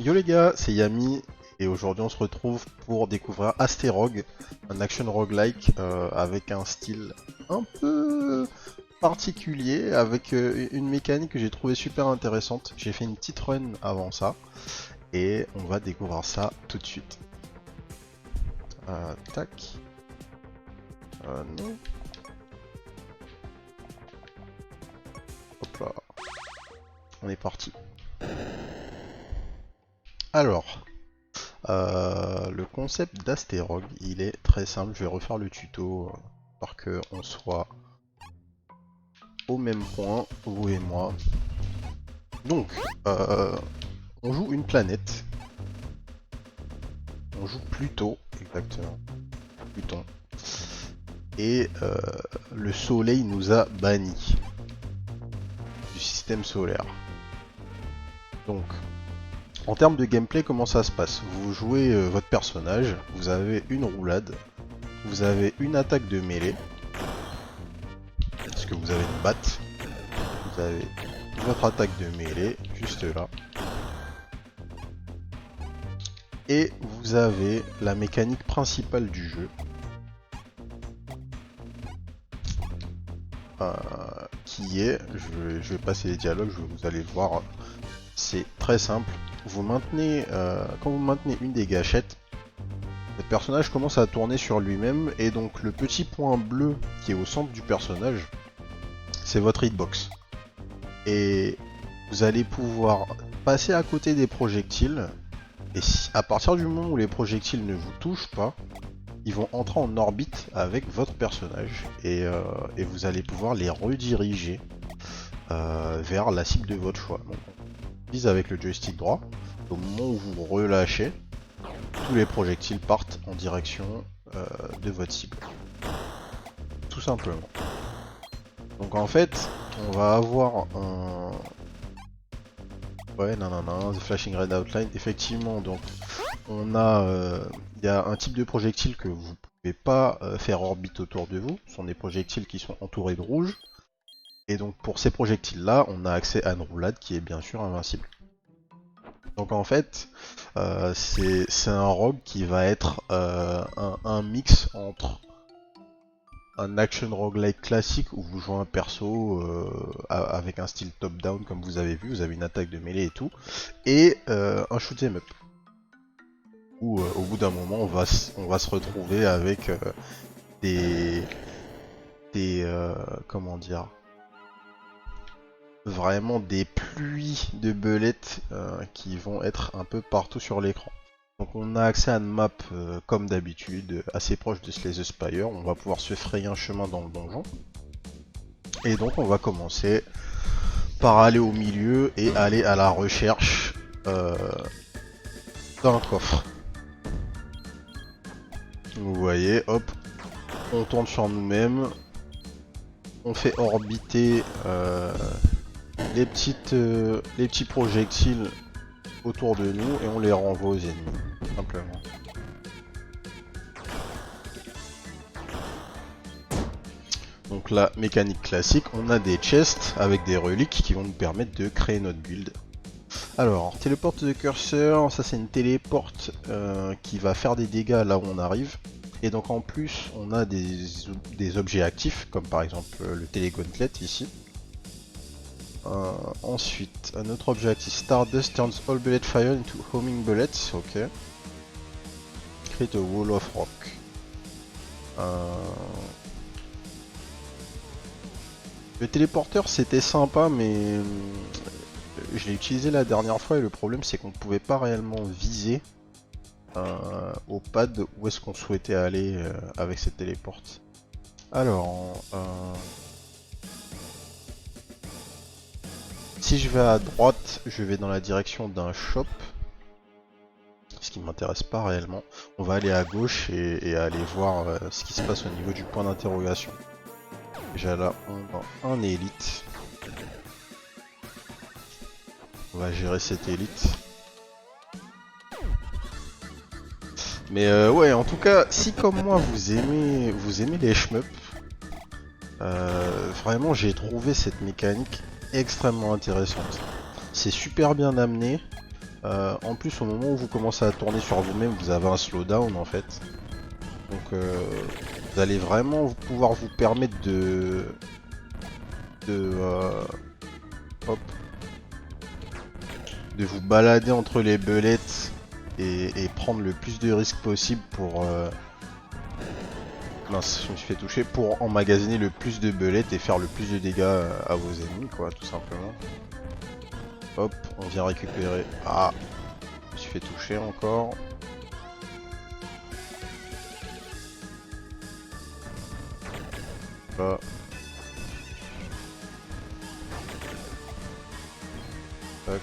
Yo les gars, c'est Yami et aujourd'hui on se retrouve pour découvrir Asterog, un action roguelike avec un style un peu particulier, avec une mécanique que j'ai trouvé super intéressante. J'ai fait une petite run avant ça et on va découvrir ça tout de suite. Tac. Non. Hop là. On est parti. Alors, le concept d'Asterog, il est très simple. Je vais refaire le tuto pour qu'on soit au même point, vous et moi. Donc, on joue une planète. On joue Pluto, exactement. Pluton. Et le soleil nous a bannis du système solaire. Donc, en termes de gameplay, comment ça se passe? Vous jouez votre personnage, vous avez une roulade, vous avez une attaque de mêlée, parce que vous avez une batte, vous avez votre attaque de mêlée, juste là. Et vous avez la mécanique principale du jeu, qui est, je vais passer les dialogues, vous allez le voir, c'est très simple. Vous maintenez, quand vous maintenez une des gâchettes, le personnage commence à tourner sur lui-même, et donc le petit point bleu qui est au centre du personnage, c'est votre hitbox. Et vous allez pouvoir passer à côté des projectiles, et si, à partir du moment où les projectiles ne vous touchent pas, ils vont entrer en orbite avec votre personnage, et vous allez pouvoir les rediriger vers la cible de votre choix. Donc, on vise avec le joystick droit, au moment où vous relâchez, tous les projectiles partent en direction de votre cible. Tout simplement. Donc en fait, on va avoir un... Ouais, non, The Flashing Red Outline, effectivement, donc on a... Il y a un type de projectile que vous pouvez pas faire orbite autour de vous, ce sont des projectiles qui sont entourés de rouge, et donc pour ces projectiles-là, on a accès à une roulade qui est bien sûr invincible. Donc en fait, c'est un rogue qui va être un mix entre un action roguelike classique où vous jouez un perso avec un style top-down comme vous avez vu, vous avez une attaque de mêlée et tout, et un shoot'em up. Où au bout d'un moment on va se retrouver avec des comment dire, vraiment des pluies de belettes qui vont être un peu partout sur l'écran. Donc on a accès à une map comme d'habitude, assez proche de Slay the Spire. On va pouvoir se frayer un chemin dans le donjon. Et donc on va commencer par aller au milieu et aller à la recherche d'un coffre. Vous voyez, hop, on tourne sur nous-mêmes. On fait orbiter les petits projectiles autour de nous et on les renvoie aux ennemis, simplement. Donc la mécanique classique, on a des chests avec des reliques qui vont nous permettre de créer notre build. Alors, téléporte de curseur, ça c'est une téléporte qui va faire des dégâts là où on arrive. Et donc en plus, on a des objets actifs, comme par exemple le télégauntlet ici. Ensuite, un autre objet actif, Stardust turns all bullet fire into homing bullets, ok. Create a wall of rock. Le téléporteur c'était sympa, mais je l'ai utilisé la dernière fois et le problème c'est qu'on ne pouvait pas réellement viser au pad où est-ce qu'on souhaitait aller avec cette téléporte. Alors, si je vais à droite, je vais dans la direction d'un shop, ce qui m'intéresse pas réellement. On va aller à gauche et aller voir ce qui se passe au niveau du point d'interrogation. Déjà là, on a un élite. On va gérer cette élite. Mais ouais, en tout cas, si comme moi vous aimez les shmups, vraiment j'ai trouvé cette mécanique extrêmement intéressante. C'est super bien amené. En plus, au moment où vous commencez à tourner sur vous-même, vous avez un slowdown en fait. Donc vous allez vraiment pouvoir vous permettre de, euh, hop, de vous balader entre les belettes et prendre le plus de risques possible pour mince, je me suis fait toucher, pour emmagasiner le plus de belettes et faire le plus de dégâts à vos ennemis, quoi, tout simplement. Hop, on vient récupérer. Ah, je me suis fait toucher encore. Là. Tac.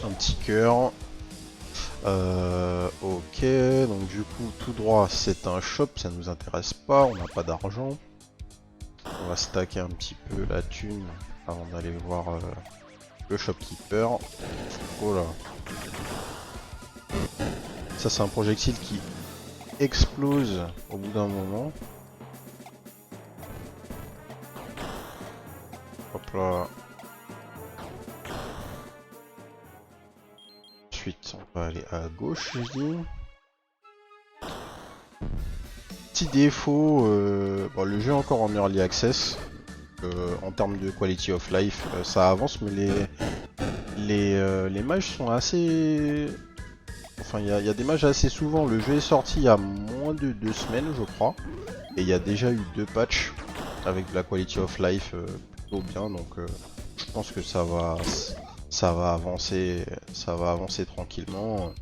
Un petit cœur. Ok, donc du coup, tout droit, c'est un shop, ça nous intéresse pas, on n'a pas d'argent. On va stacker un petit peu la thune avant d'aller voir le shopkeeper. Oh là. Ça, c'est un projectile qui explose au bout d'un moment. Hop là. Ensuite, on va aller à gauche, je dis. Petit défaut, bon, le jeu est encore en early access. En termes de quality of life, ça avance, mais les mages sont assez... Enfin, il y a des mages assez souvent. Le jeu est sorti il y a moins de 2 semaines, je crois. Et il y a déjà eu 2 patchs avec de la quality of life plutôt bien. Donc je pense que ça va avancer tranquillement.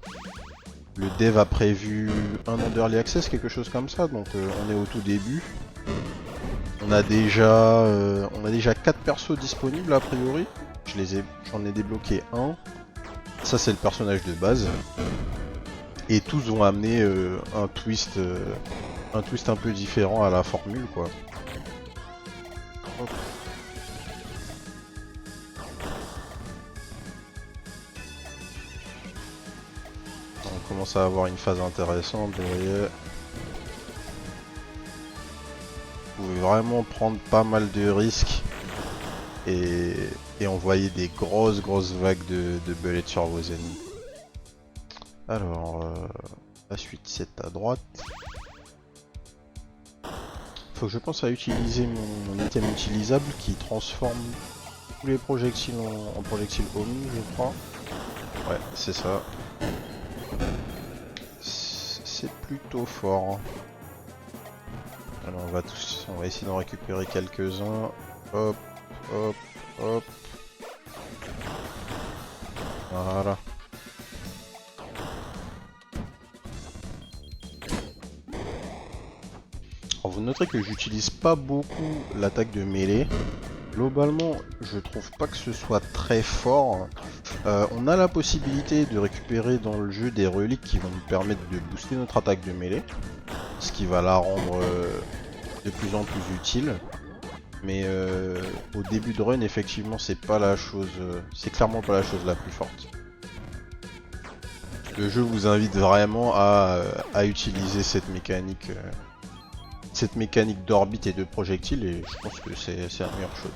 Le dev a prévu un an d'early access, quelque chose comme ça. Donc on est au tout début. On a déjà 4 persos disponibles a priori. J'en ai débloqué un. Ça c'est le personnage de base. Et tous ont amené un twist un peu différent à la formule, quoi. Hop. On commence à avoir une phase intéressante, vous voyez. Vous pouvez vraiment prendre pas mal de risques et envoyer des grosses vagues de belettes sur vos ennemis. Alors, la suite c'est à droite. Faut que je pense à utiliser mon item utilisable qui transforme tous les projectiles en projectiles Omni, je crois. Ouais, c'est ça. C'est plutôt fort. Alors on va essayer d'en récupérer quelques-uns. Hop, hop, hop. Voilà. Alors vous noterez que j'utilise pas beaucoup l'attaque de mêlée. Globalement, je trouve pas que ce soit très fort. On a la possibilité de récupérer dans le jeu des reliques qui vont nous permettre de booster notre attaque de mêlée, ce qui va la rendre de plus en plus utile. Mais au début de run, effectivement, c'est pas la chose, c'est clairement pas la chose la plus forte. Le jeu vous invite vraiment à utiliser cette mécanique d'orbite et de projectile, et je pense que c'est la meilleure chose.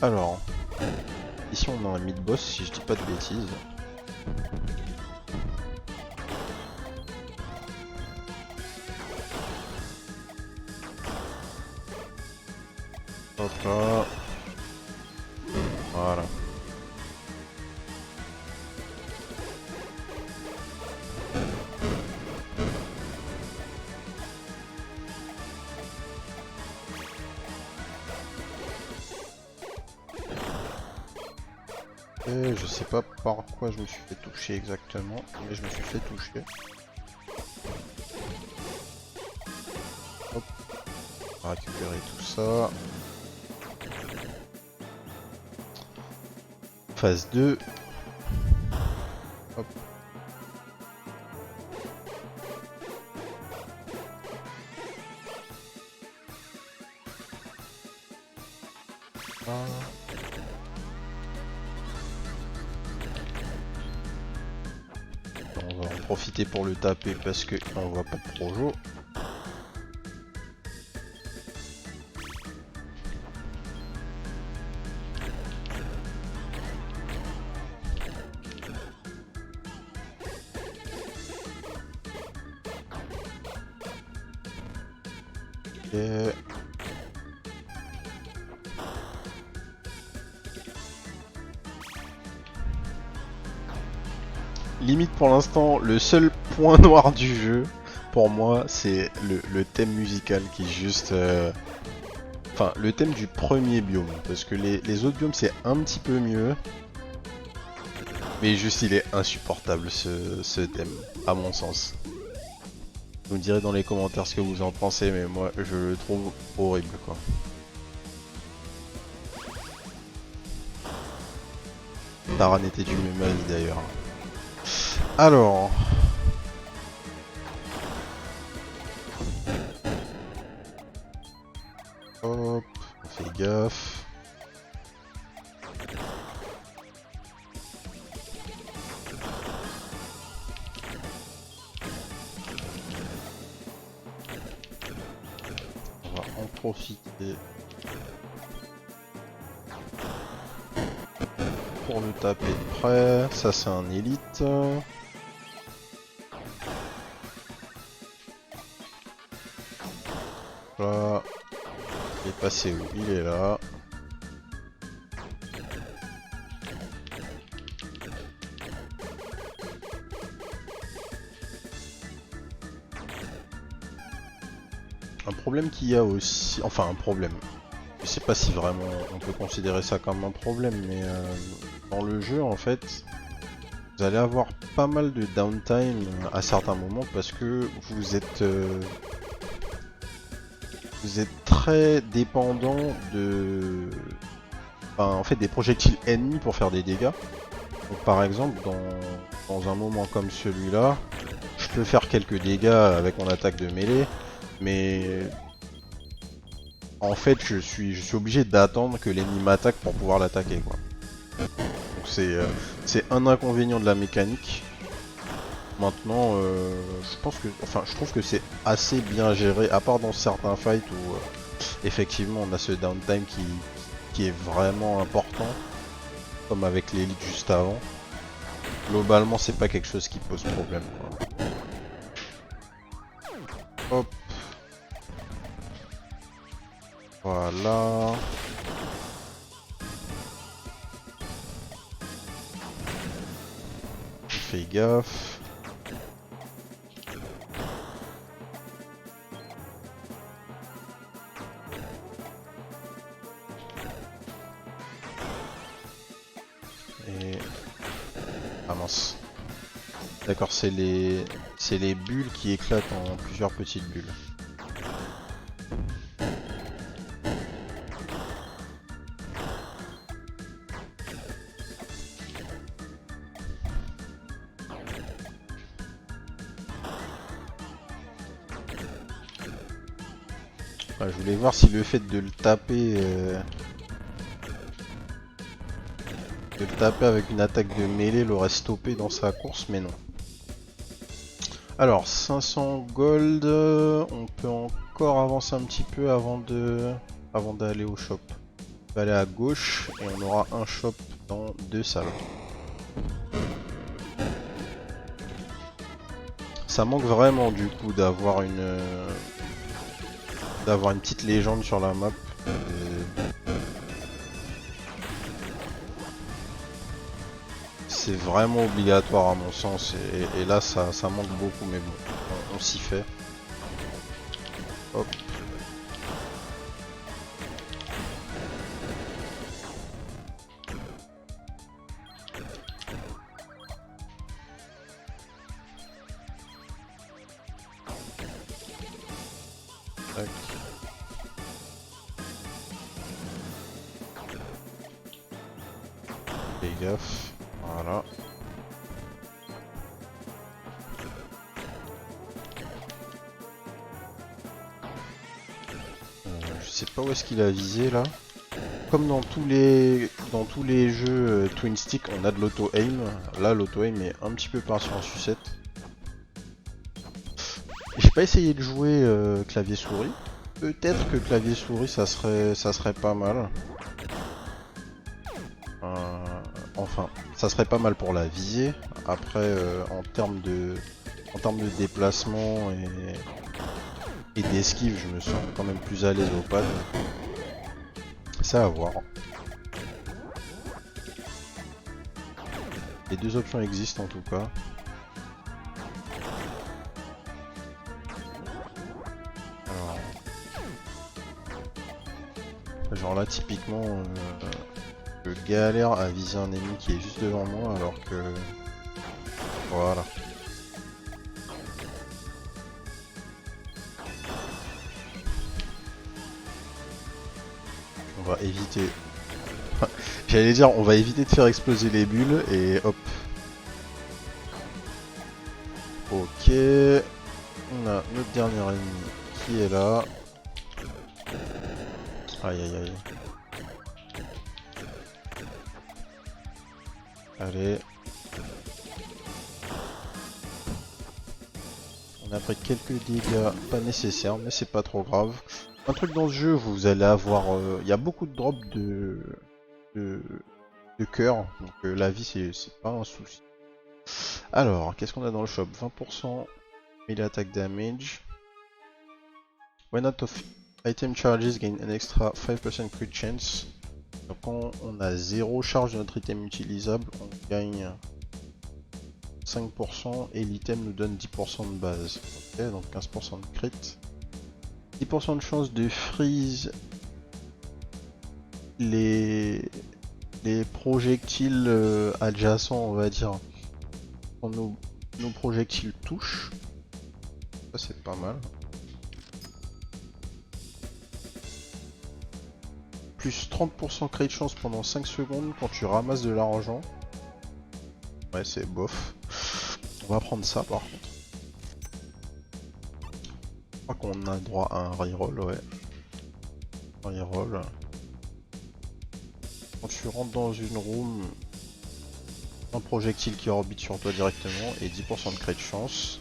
Alors, ici on a un mid-boss si je dis pas de bêtises. Hop là. Voilà. Et je sais pas par quoi je me suis fait toucher exactement, mais je me suis fait toucher. Hop. On va récupérer tout ça. Phase 2. Hop. Ah. On va en profiter pour le taper parce que on voit pas de projo. Ok. Limite pour l'instant, le seul point noir du jeu, pour moi, c'est le thème musical qui est juste... Enfin, le thème du premier biome. Parce que les autres biomes, c'est un petit peu mieux. Mais juste, il est insupportable, ce thème, à mon sens. Vous me direz dans les commentaires ce que vous en pensez, mais moi, je le trouve horrible, quoi. Taran était du même avis, d'ailleurs. Alors... Hop, on fait gaffe. On va en profiter pour le taper de près. Ça c'est un élite. Là. Il est passé où? Il est là. Un problème qu'il y a aussi... Enfin un problème. Je sais pas si vraiment on peut considérer ça comme un problème, mais dans le jeu en fait, vous allez avoir pas mal de downtime à certains moments parce que vous êtes très dépendant de... Enfin, en fait des projectiles ennemis pour faire des dégâts. Donc par exemple dans un moment comme celui-là, je peux faire quelques dégâts avec mon attaque de mêlée, mais en fait je suis obligé d'attendre que l'ennemi m'attaque pour pouvoir l'attaquer, quoi. Donc c'est un inconvénient de la mécanique. Maintenant je trouve que c'est assez bien géré, à part dans certains fights où effectivement on a ce downtime qui est vraiment important, comme avec l'élite juste avant. Globalement c'est pas quelque chose qui pose problème, quoi. Hop. Voilà. Fais gaffe. Et... Ah mince. D'accord, c'est les bulles qui éclatent en plusieurs petites bulles. Ouais, je voulais voir si le fait de le taper avec une attaque de mêlée l'aurait stoppé dans sa course, mais non. Alors 500 gold, on peut encore avancer un petit peu avant d'aller au shop. On va aller à gauche et on aura un shop dans 2 salles. Ça manque vraiment du coup d'avoir une petite légende sur la map. C'est vraiment obligatoire à mon sens et là ça manque beaucoup, mais bon, on s'y fait. Hop. Tac. Fais gaffe. Voilà. Je sais pas où est-ce qu'il a visé là. Comme dans tous les jeux Twin Stick, on a de l'auto-aim. Là, l'auto-aim est un petit peu parti en sucette. J'ai pas essayé de jouer clavier-souris. Peut-être que clavier-souris ça serait pas mal. Enfin, ça serait pas mal pour la visée. Après, en termes de déplacement et d'esquive, je me sens quand même plus à l'aise au pad. C'est à voir. Les deux options existent en tout cas. Alors, genre là typiquement, je galère à viser un ennemi qui est juste devant moi alors que... Voilà. On va éviter... J'allais dire, on va éviter de faire exploser les bulles et hop. Ok. On a notre dernier ennemi qui est là. Aïe aïe aïe. Allez. On a pris quelques dégâts pas nécessaires, mais c'est pas trop grave. Un truc dans ce jeu, vous allez avoir... Il y a beaucoup de drops de, de cœur, donc la vie c'est pas un souci. Alors, qu'est-ce qu'on a dans le shop? 20% melee attack damage. When out of item charges gain an extra 5% crit chance. Donc quand on a 0 charge de notre item utilisable, on gagne 5% et l'item nous donne 10% de base. Ok, donc 15% de crit. 10% de chance de freeze les projectiles adjacents, on va dire, quand nos projectiles touchent. Ça c'est pas mal. Plus 30% crit de chance pendant 5 secondes quand tu ramasses de l'argent. Ouais, c'est bof. On va prendre ça par contre. Je crois qu'on a droit à un reroll, ouais. Reroll. Quand tu rentres dans une room, un projectile qui orbite sur toi directement et 10% de crit de chance.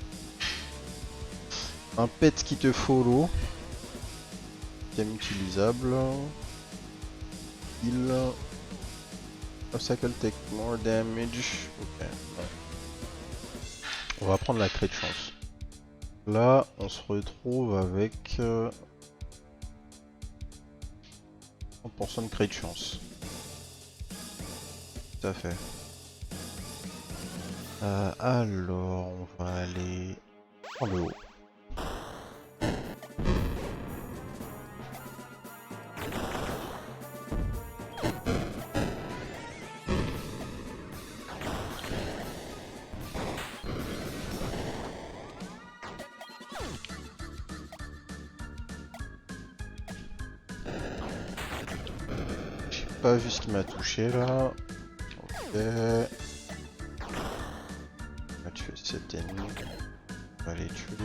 Un pet qui te follow. Item utilisable. Heal. Obstacle take more damage. Ok. Bon. On va prendre la crit de chance. Là, on se retrouve avec 30% de crit de chance. Tout à fait. Alors, on va aller en le haut. J'ai pas vu ce qui m'a touché là. Ok. On va tuer cet ennemi. On va les tuer.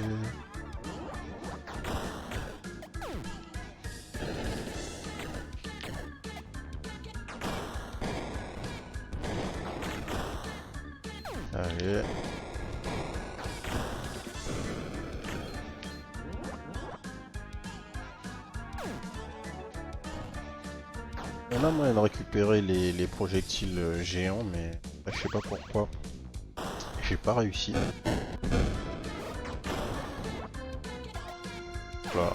Allez. On a moyen de récupérer les projectiles géants, mais là, je sais pas pourquoi. J'ai pas réussi. Voilà.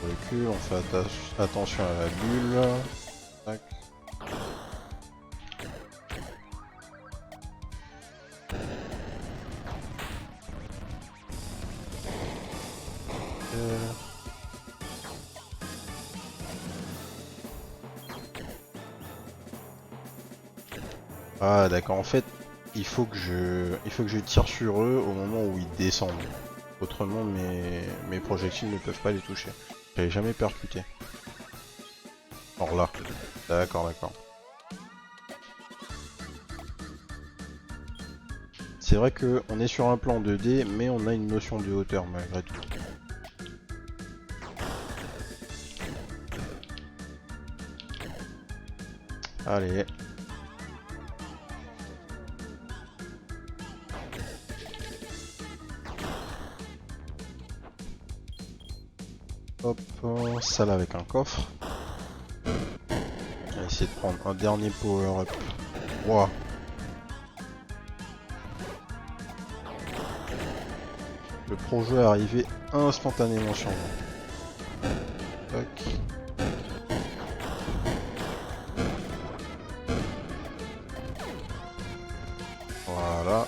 On recule, on fait attention à la bulle. Tac. Ah d'accord, en fait, il faut que je tire sur eux au moment où ils descendent. Autrement, mes projectiles ne peuvent pas les toucher. J'avais jamais percuté. Alors là. D'accord, d'accord. C'est vrai que on est sur un plan 2D, mais on a une notion de hauteur malgré tout. Allez. salle avec un coffre. On va essayer de prendre un dernier power-up. Wow. Le pro-jeu est arrivé instantanément sur moi. Tac. Voilà.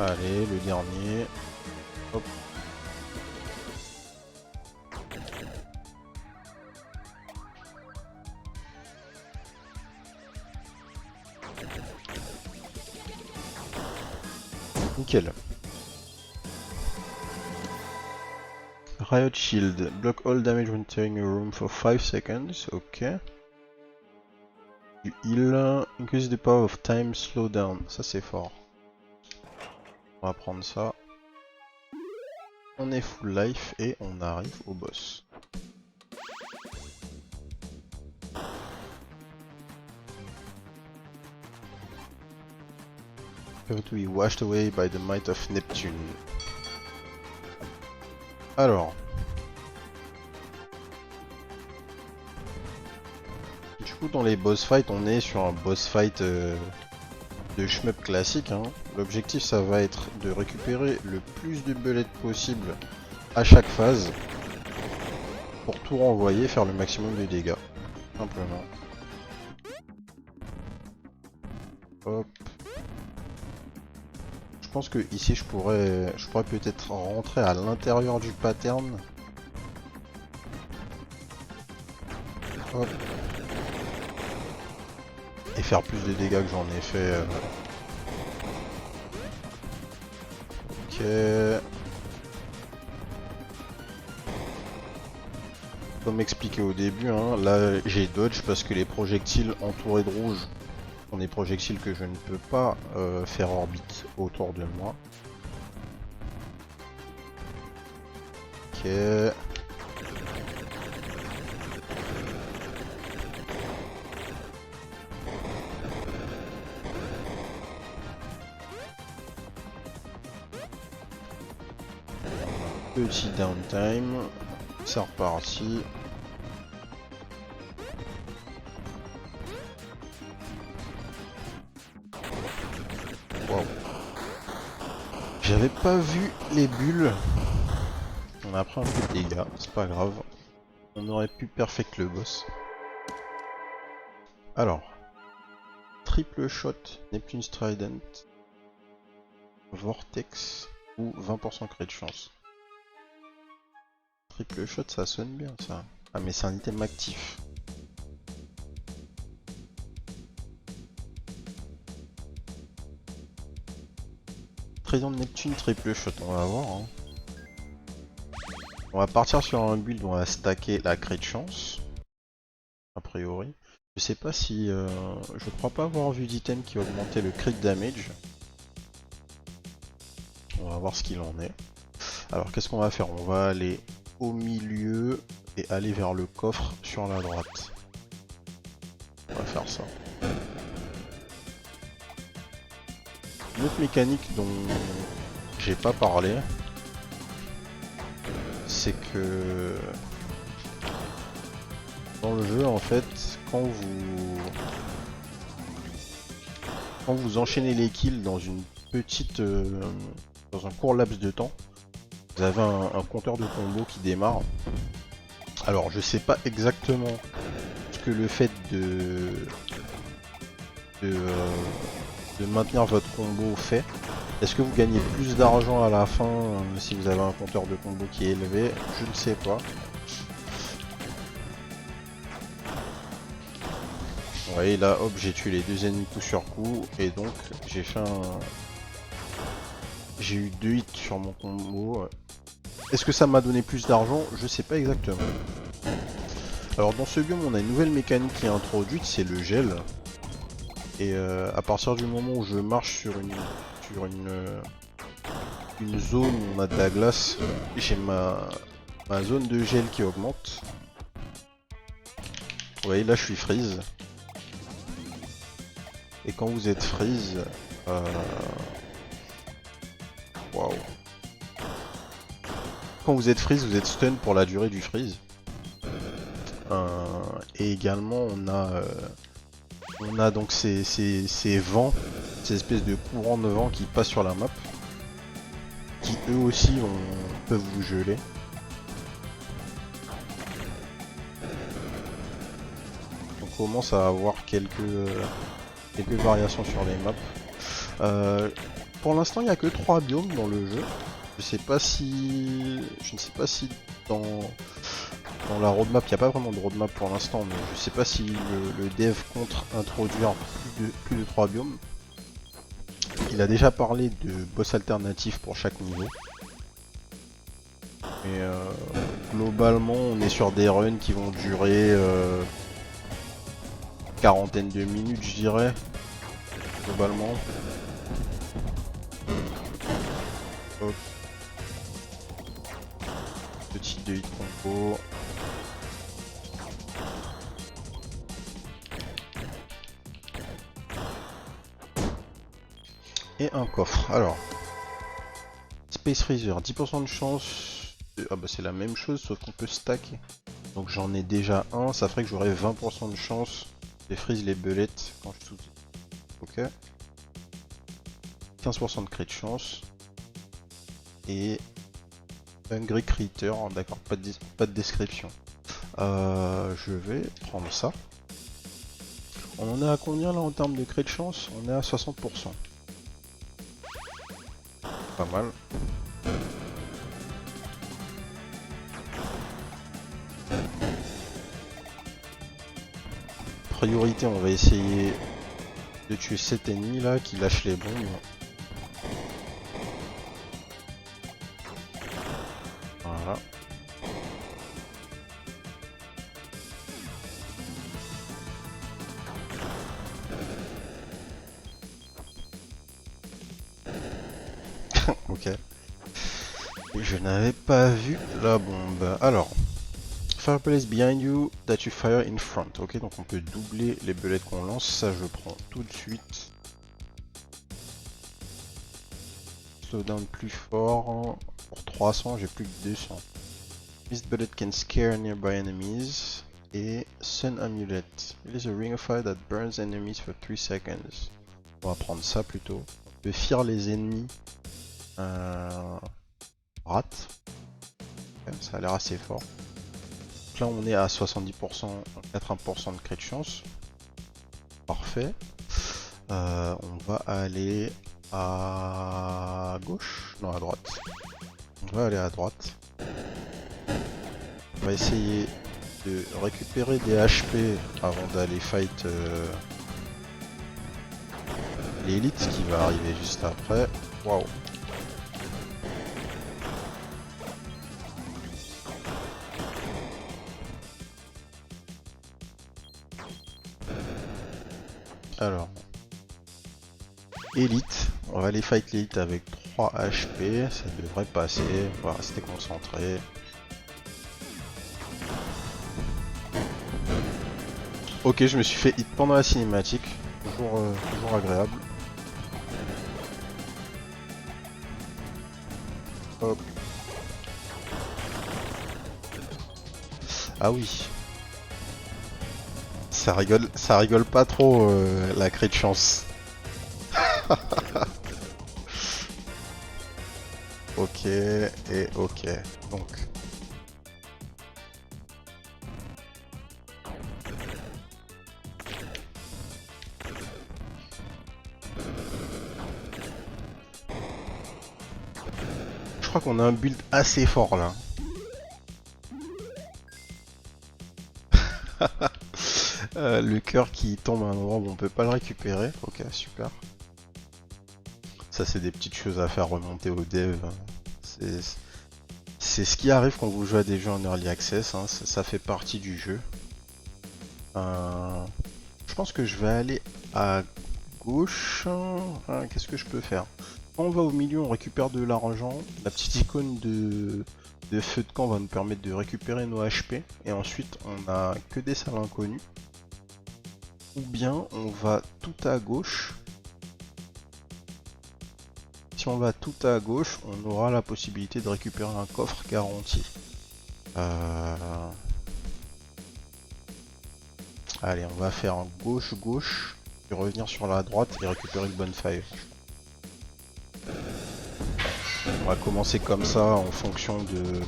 Allez, le dernier. Hop. Nickel. Riot Shield. Block all damage when entering a room for 5 seconds. Ok. Du heal. Increase the power of time slowdown. Ça c'est fort. On va prendre ça. On est full life et on arrive au boss. Have to be washed away by the might of Neptune. Alors. Du coup dans les boss fights on est sur un boss fight de shmup classique. Hein. L'objectif ça va être de récupérer le plus de bullets possible à chaque phase pour tout renvoyer, faire le maximum de dégâts. Simplement. Hop. Je pense que ici je pourrais peut-être rentrer à l'intérieur du pattern. Hop. Et faire plus de dégâts que j'en ai fait. Ok. Comme expliqué au début, hein, là j'ai dodge parce que les projectiles entourés de rouge sont des projectiles que je ne peux pas faire orbite autour de moi. Ok. Petit downtime, c'est reparti. Wow. J'avais pas vu les bulles. On a pris un peu de dégâts, c'est pas grave. On aurait pu perfect le boss. Alors, triple shot, Neptune Trident, Vortex ou 20% crit de chance. Triple shot, ça sonne bien ça. Ah mais c'est un item actif. Trident de Neptune, triple shot, on va voir. Hein. On va partir sur un build où on va stacker la crit de chance. A priori. Je sais pas si... je crois pas avoir vu d'item qui augmentait le crit damage. On va voir ce qu'il en est. Alors qu'est-ce qu'on va faire? On va aller au milieu et aller vers le coffre sur la droite. On va faire ça. Une autre mécanique dont j'ai pas parlé, c'est que dans le jeu en fait, quand vous enchaînez les kills dans une petite dans un court laps de temps, vous avez un compteur de combo qui démarre. Alors je sais pas exactement ce que le fait de maintenir votre combo fait. Est-ce que vous gagnez plus d'argent à la fin si vous avez un compteur de combo qui est élevé? Je ne sais pas. Vous voyez là, hop, j'ai tué les deux ennemis coup sur coup et donc j'ai fait un... J'ai eu 2 hits sur mon combo. Est-ce que ça m'a donné plus d'argent? Je sais pas exactement. Alors dans ce biome on a une nouvelle mécanique qui est introduite, c'est le gel. Et à partir du moment où je marche sur une zone où on a de la glace, j'ai ma zone de gel qui augmente. Vous voyez là je suis freeze. Et quand vous êtes freeze, waouh. Quand vous êtes freeze, vous êtes stun pour la durée du freeze. Et également on a donc ces vents, ces espèces de courants de vent qui passent sur la map, qui eux aussi peuvent vous geler. On commence à avoir quelques variations sur les maps. Pour l'instant il n'y a que 3 biomes dans le jeu. Je ne sais pas si dans la roadmap, il n'y a pas vraiment de roadmap pour l'instant, mais je sais pas si le dev compte introduire plus de 3 biomes. Il a déjà parlé de boss alternatifs pour chaque niveau. Mais globalement, on est sur des runs qui vont durer quarantaine de minutes, je dirais. Globalement. Hop. Petit 2 hit combo. Et un coffre. Alors, Space Freezer, 10% de chance. Ah bah c'est la même chose sauf qu'on peut stacker. Donc j'en ai déjà un, ça ferait que j'aurai 20% de chance de freeze les belettes quand je saute. Ok. 15% de crit de chance. Et Hungry Critter, d'accord, pas de description. Je vais prendre ça. On en est à combien là en termes de crit de chance? On est à 60%. Pas mal. Priorité, on va essayer de tuer cet ennemi là qui lâche les bombes. Voilà. Ok. Je n'avais pas vu la bombe. Alors, fireplace behind you that you fire in front. Ok, donc on peut doubler les belettes qu'on lance. Ça, je prends tout de suite. Slowdown plus fort. Pour 300, j'ai plus que 200. Mist bullet can scare nearby enemies. Et Sun Amulet. It is a ring of fire that burns enemies for 3 seconds. On va prendre ça plutôt. On peut fear les ennemis. Rate. Okay, ça a l'air assez fort. Donc là on est à 70%, 80% de crit de chance. Parfait. On va aller à gauche. Non, à droite. On va aller à droite. On va essayer de récupérer des HP avant d'aller fight l'élite qui va arriver juste après. Waouh. Alors, élite, on va aller fight l'élite avec 3 HP, ça devrait passer, on va rester concentré. Ok, je me suis fait hit pendant la cinématique, toujours agréable. Hop. Ah oui. Ça rigole pas trop la crit de chance. Ok, et ok. Donc. Je crois qu'on a un build assez fort là. Le cœur qui tombe à un endroit où on peut pas le récupérer. Ok, super. Ça, c'est des petites choses à faire remonter au dev. C'est ce qui arrive quand vous jouez à des jeux en early access. Hein. Ça fait partie du jeu. Je pense que je vais aller à gauche. Qu'est-ce que je peux faire? Quand on va au milieu, on récupère de l'argent. La petite icône de de feu de camp va nous permettre de récupérer nos HP. Et ensuite, on a que des salles inconnues. Ou bien, on va tout à gauche. Si on va tout à gauche, on aura la possibilité de récupérer un coffre garanti. Allez, on va faire un gauche-gauche, puis revenir sur la droite et récupérer le bonfire. On va commencer comme ça en fonction de...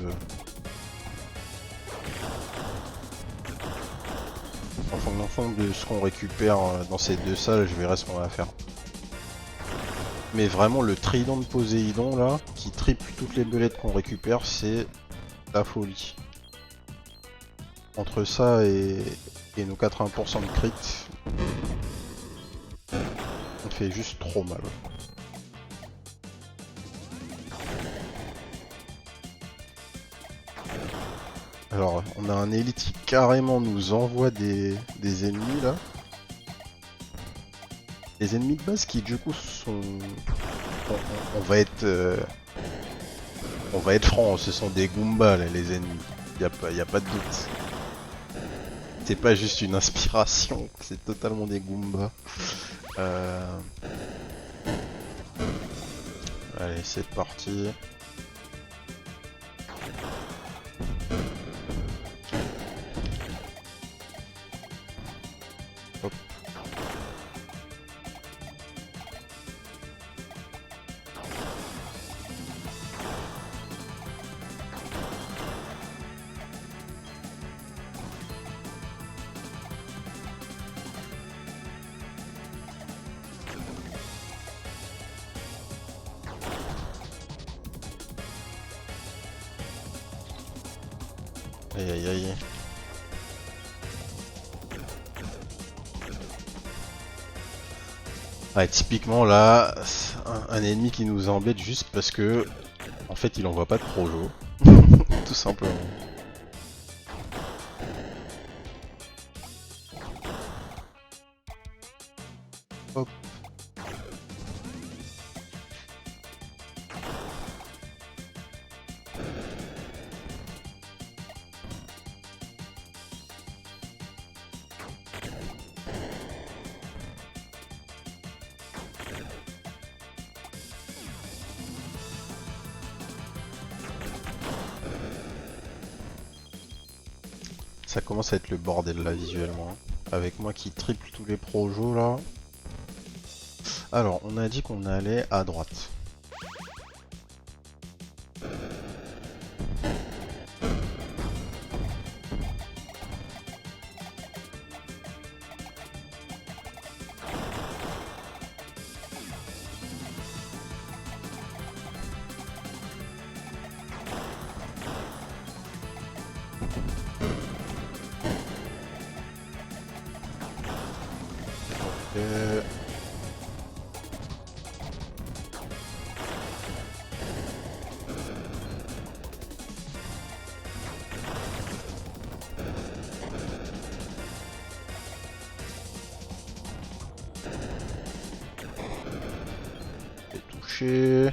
En fonction de ce qu'on récupère dans ces deux salles, je verrai ce qu'on va faire. Mais vraiment, le trident de Poséidon là, qui triple toutes les belettes qu'on récupère, c'est la folie. Entre ça et nos 80% de crit, on fait juste trop mal. Alors, on a un élite qui carrément nous envoie des ennemis là. Les ennemis de base qui du coup sont... On va être franc, ce sont des Goombas là, les ennemis. Y a pas de doute. C'est pas juste une inspiration, c'est totalement des Goombas. Allez, c'est parti. Hop. Aïe aïe aïe. Ouais, typiquement là, un ennemi qui nous embête juste parce que en fait il envoie pas de projo. Tout simplement. Hop. Ça commence à être le bordel là visuellement. Avec moi qui triple tous les projos là. Alors, on a dit qu'on allait à droite. Ok. Et touché.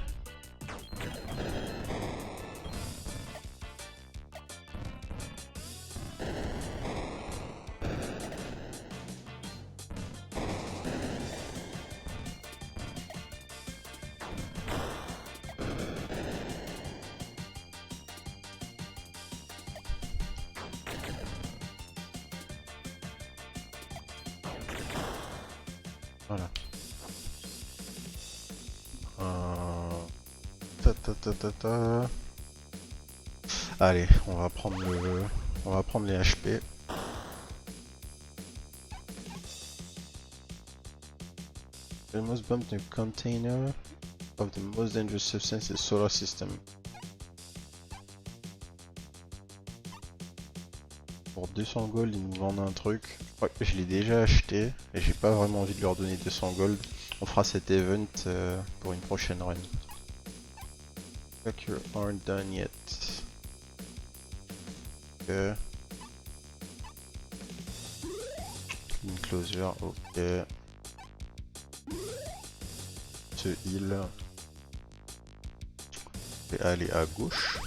Voilà. Ta. Allez, on va prendre les HP. We must bump the container of the most dangerous substance in the solar system. Pour 200 gold, ils nous vendent un truc. Ouais, je l'ai déjà acheté et j'ai pas vraiment envie de leur donner 200 gold. On fera cet event pour une prochaine run. You aren't done yet. Ok. Clean closure, ok. Ce heal. Et aller à gauche.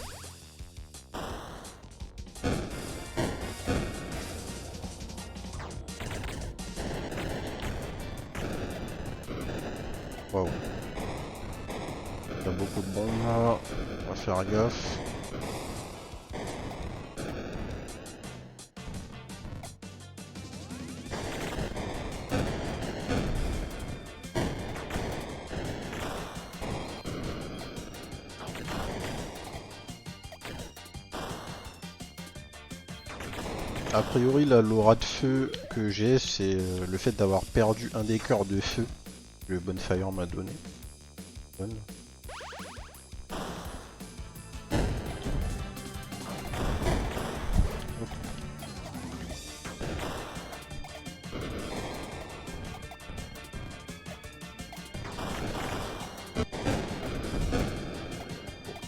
Waouh. Il y a beaucoup de bombes là. On va faire gaffe. A priori, là, l'aura de feu que j'ai, c'est le fait d'avoir perdu un des cœurs de feu que le Bonfire m'a donné. Bonne.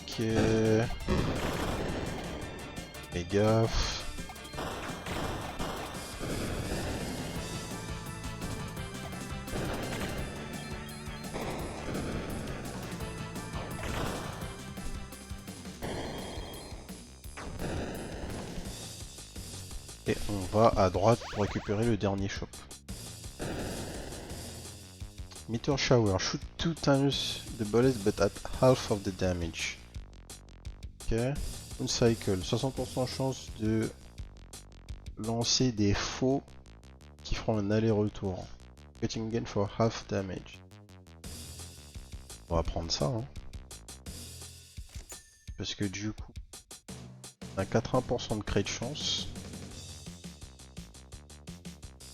Ok. Fais gaffe. Et on va à droite pour récupérer le dernier shop. Meteor Shower, shoot 2 times the bullets but at half of the damage. Ok. Une cycle, 60% chance de lancer des faux qui feront un aller-retour. Getting again for half damage. On va prendre ça, hein. Parce que du coup, on a 80% de crée de chance.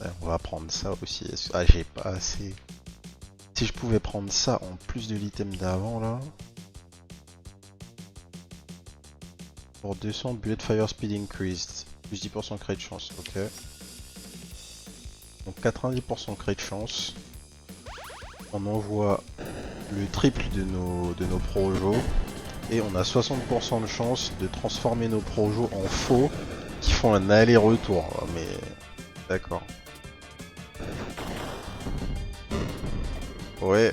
Ouais, on va prendre ça aussi. Ah, j'ai pas assez. Si je pouvais prendre ça en plus de l'item d'avant là. Pour 200, bullet fire speed increased. Plus 10% crée de chance, ok. Donc 90% crée de chance. On envoie le triple de nos projos. Et on a 60% de chance de transformer nos projos en faux qui font un aller-retour. Mais d'accord. Ouais.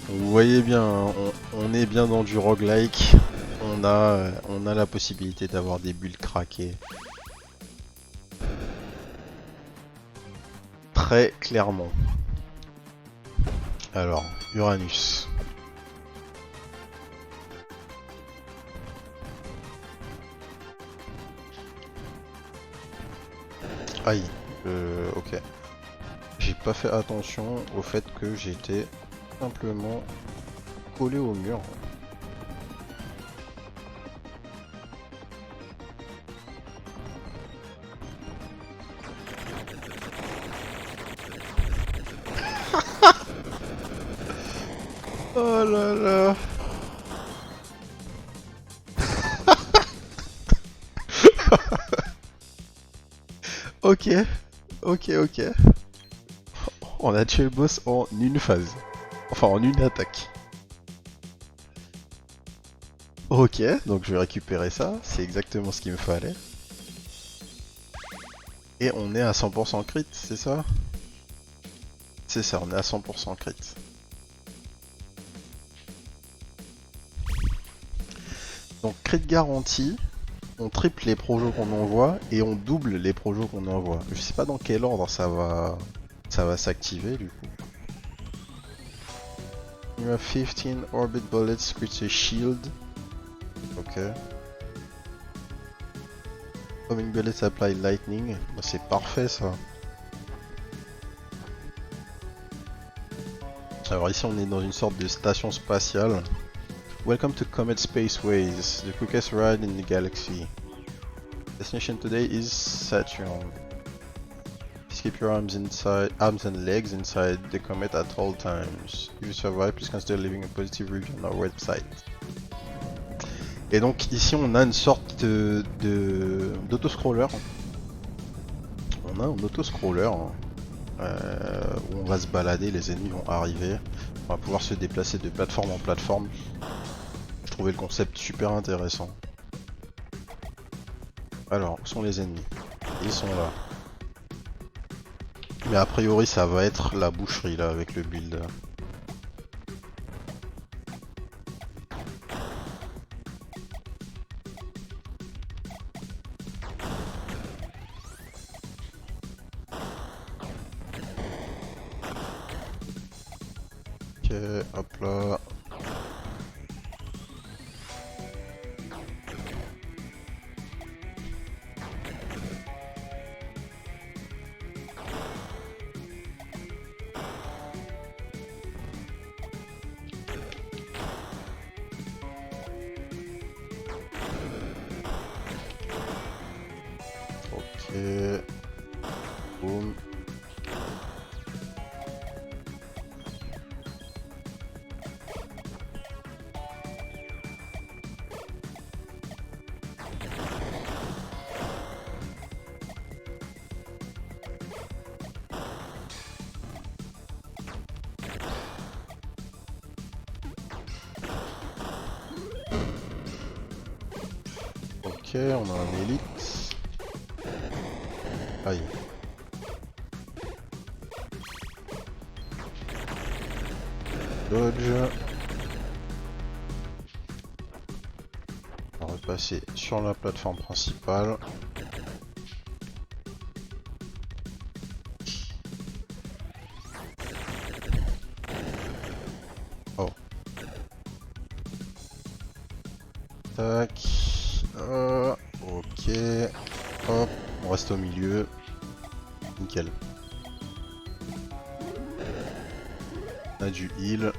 Vous voyez bien, hein, on est bien dans du roguelike. On a la possibilité d'avoir des bulles craquées. Très clairement. Alors, Uranus. Aïe, ok. J'ai pas fait attention au fait que j'étais simplement collé au mur. Oh là là. Ok. On a tué le boss en une phase. Enfin, en une attaque. Ok, donc je vais récupérer ça. C'est exactement ce qu'il me fallait. Et on est à 100% crit, c'est ça? C'est ça, on est à 100% crit. Donc crit garantie, on triple les projos qu'on envoie et on double les projos qu'on envoie. Je sais pas dans quel ordre ça va s'activer du coup. You have 15 orbit bullets with a shield. Ok. Homing bullets apply lightning. Bah, c'est parfait ça. Alors ici on est dans une sorte de station spatiale. Welcome to Comet Spaceways, the quickest ride in the galaxy. Destination today is Saturn. Please keep your arms and legs inside the comet at all times. If you survive, please consider leaving a positive review on our website. Et donc ici on a une sorte d'autoscroller. On a un autoscroller où on va se balader, les ennemis vont arriver. On va pouvoir se déplacer de plateforme en plateforme. Je trouvais le concept super intéressant. Alors, où sont les ennemis? Ils sont là. Mais a priori ça va être la boucherie là avec le build. hop là. Ok. Boum. Ok, on a un élite. Aïe. Dodge. On va repasser sur la plateforme principale. Oh. Tac. Ok. Hop. On reste au milieu. Nickel. On a du heal.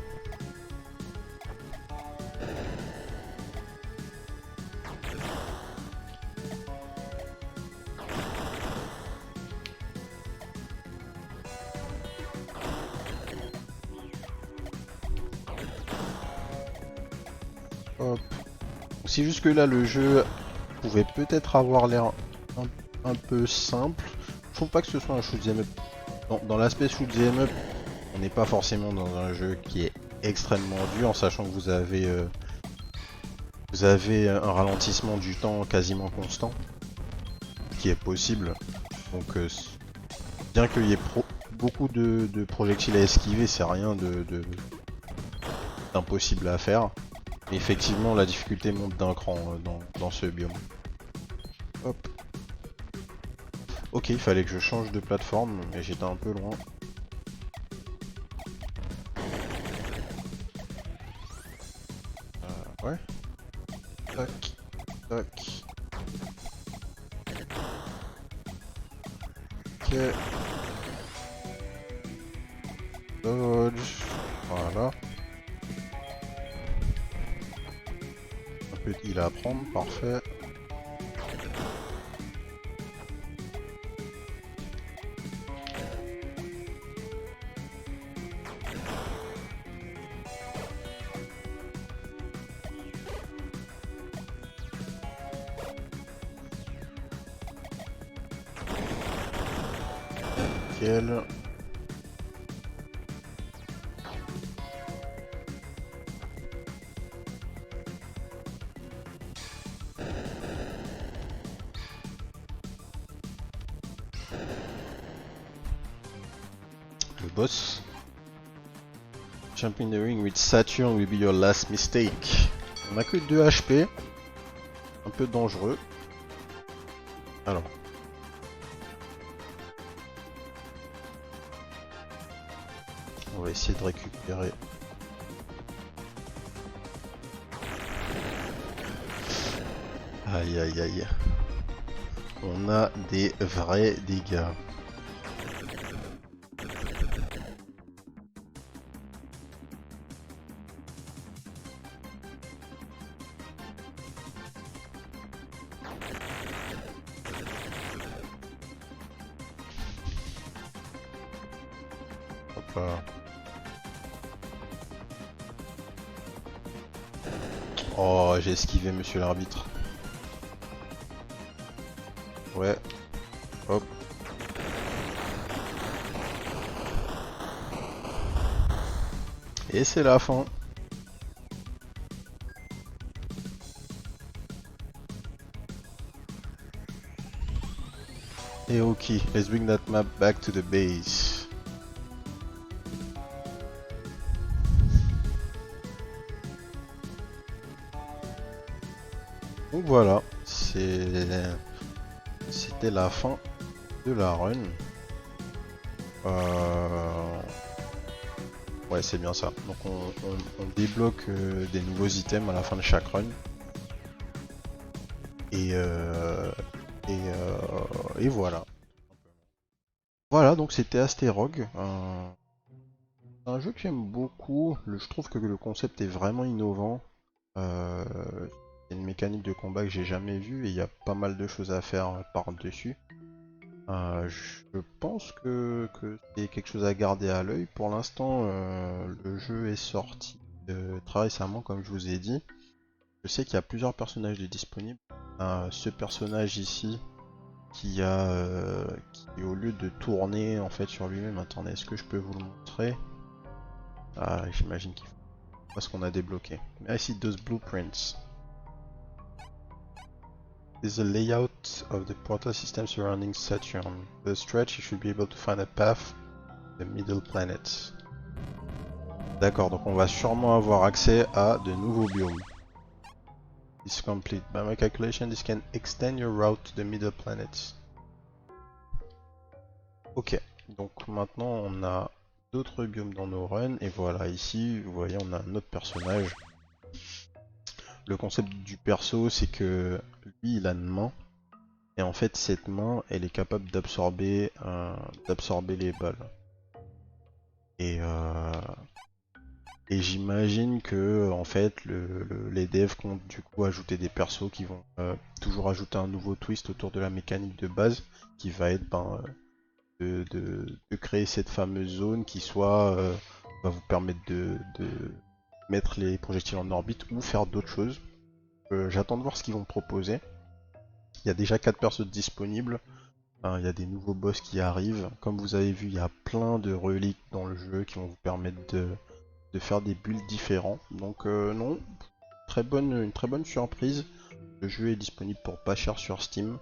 Hop. Si jusque là le jeu pouvait peut-être avoir l'air un peu simple, je trouve pas que ce soit un shoot'em up. Dans l'aspect shoot'em up, on n'est pas forcément dans un jeu qui est extrêmement dur, en sachant que vous avez un ralentissement du temps quasiment constant, qui est possible. Donc bien qu'il y ait beaucoup de projectiles à esquiver, c'est rien d'impossible à faire. Mais effectivement, la difficulté monte d'un cran dans ce biome. Hop. Ok, il fallait que je change de plateforme, mais j'étais un peu loin. Ouais. Tac. Tac. Ok. Dodge. Voilà. Un peu de heal à prendre, parfait. Nickel. Le boss. Jump in the ring with Saturn will be your last mistake. On a que 2 HP. Un peu dangereux. Alors. On va essayer de récupérer. Aïe aïe aïe. On a des vrais dégâts. Hop là. Oh, j'ai esquivé monsieur l'arbitre. Ouais. Hop. Et c'est la fin. Et ok, let's bring that map back to the base. Donc voilà, c'était la fin de la run. Ouais, Ouais, c'est bien ça. Donc on débloque des nouveaux items à la fin de chaque run. Et, euh, et voilà. Voilà, donc c'était Asterog. Un jeu que j'aime beaucoup. Je trouve que le concept est vraiment innovant. C'est une mécanique de combat que j'ai jamais vue et il y a pas mal de choses à faire par-dessus. Je pense que c'est quelque chose à garder à l'œil. Pour l'instant, le jeu est sorti très récemment, comme je vous ai dit. Je sais qu'il y a plusieurs personnages disponibles. Ce personnage ici, qui au lieu de tourner en fait sur lui-même, attendez, est-ce que je peux vous le montrer? Ah, j'imagine qu'il faut parce qu'on a débloqué. I see those blueprints. This is a layout of the portal system surrounding Saturn. The stretch, you should be able to find a path to the middle planets. D'accord, donc on va sûrement avoir accès à de nouveaux biomes. This is complete. By my calculation, this can extend your route to the middle planets. Ok, donc maintenant on a d'autres biomes dans nos runs, et voilà, ici, vous voyez, on a un autre personnage. Le concept du perso, c'est que lui, il a une main, et en fait, cette main, elle est capable d'absorber les balles. Et, j'imagine que, en fait, les devs comptent du coup ajouter des persos qui vont toujours ajouter un nouveau twist autour de la mécanique de base, qui va être de créer cette fameuse zone qui soit va vous permettre de mettre les projectiles en orbite ou faire d'autres choses. J'attends de voir ce qu'ils vont proposer. Il y a déjà 4 persos disponibles. Il y a des nouveaux boss qui arrivent. Comme vous avez vu, il y a plein de reliques dans le jeu qui vont vous permettre de faire des builds différents. Donc non, une très bonne surprise. Le jeu est disponible pour pas cher sur Steam.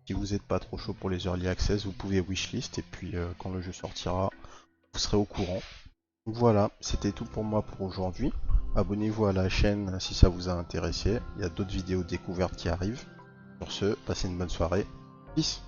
Si vous n'êtes pas trop chaud pour les early access, vous pouvez wishlist et puis quand le jeu sortira, vous serez au courant. Donc voilà, c'était tout pour moi pour aujourd'hui. Abonnez-vous à la chaîne si ça vous a intéressé. Il y a d'autres vidéos découvertes qui arrivent. Sur ce, passez une bonne soirée. Peace.